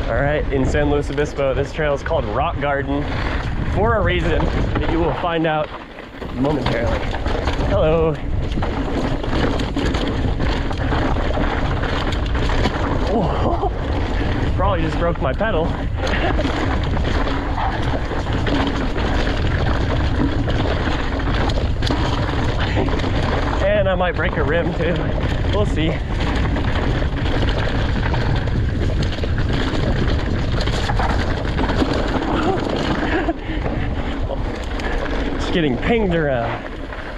All right, in San Luis Obispo, this trail is called Rock Garden for a reason that you will find out momentarily. Hello. Oh, probably just broke my pedal. And I might break a rim too. We'll see. Just getting pinged around,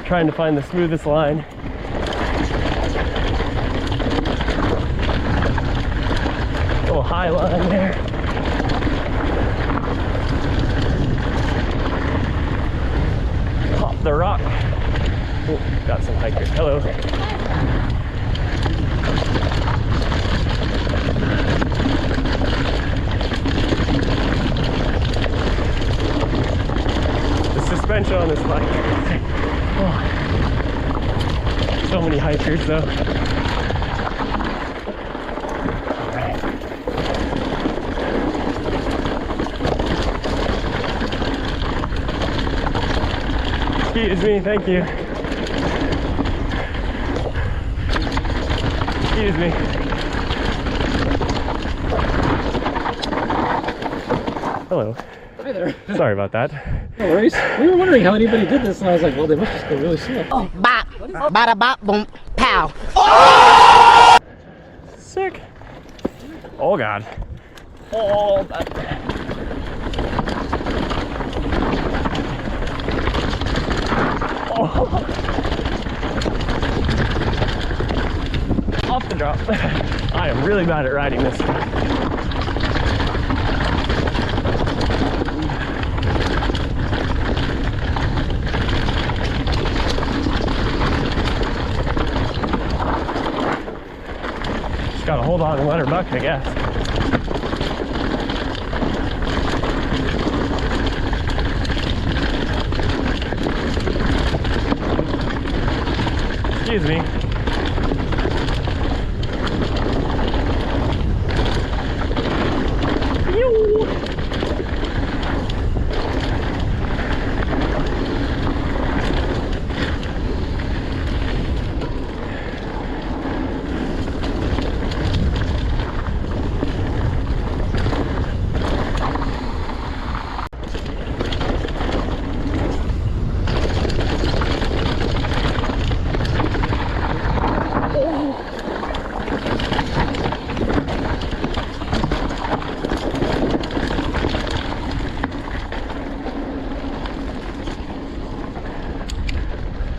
trying to find the smoothest line. Little high line there. Pop the rock. Ooh, got some hikers. Hello. The suspension on this bike. Oh. So many hikers though. Alright. Excuse me, thank you. Excuse me. Hello. Hi there. Sorry about that. No worries. We were wondering how anybody did this, and I was like, well, they must just go really slow. Oh, bop. Bada bop, boom, pow. Oh! Sick. Oh, God. Oh, that. Oh. Off the drop. I am really bad at riding this. Just gotta hold on and let her buck, I guess. Excuse me.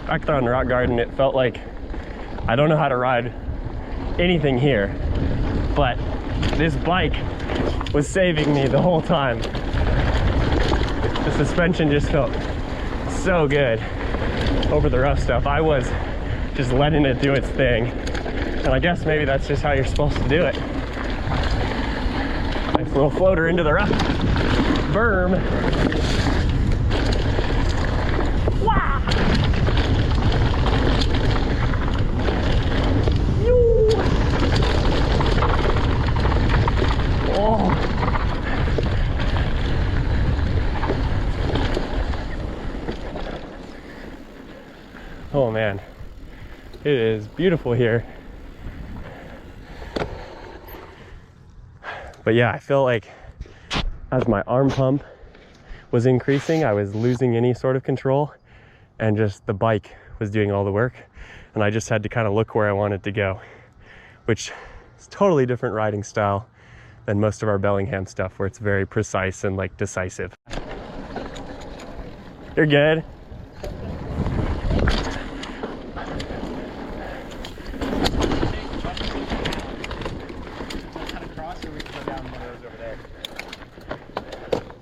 Back there on the Rock Garden, it felt like I don't know how to ride anything here, but this bike was saving me the whole time. The suspension just felt so good over the rough stuff. I was just letting it do its thing, and I guess maybe that's just how you're supposed to do it. Nice little floater into the rough berm. Oh man, it is beautiful here. But yeah, I feel like as my arm pump was increasing, I was losing any sort of control, and just the bike was doing all the work, and I just had to kind of look where I wanted to go, which is totally different riding style than most of our Bellingham stuff, where it's very precise and like decisive. You're good.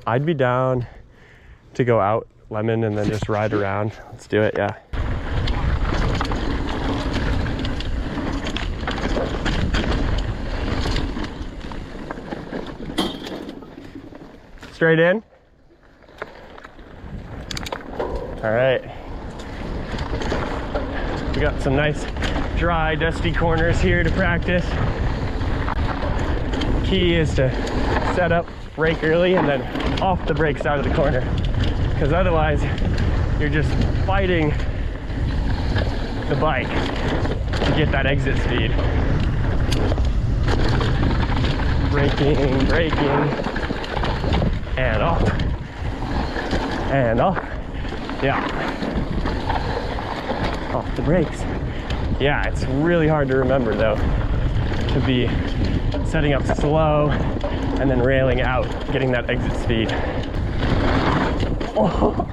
I'd be down to go out Lemon and then just ride around. Let's do it, yeah. Straight in. All right. We got some nice dry, dusty corners here to practice. Key is to set up, brake early, and then off the brakes out of the corner. Because otherwise, you're just fighting the bike to get that exit speed. Braking, braking, and off, and off. Yeah, off the brakes. Yeah, it's really hard to remember though, to be setting up slow and then railing out, getting that exit speed. Oh.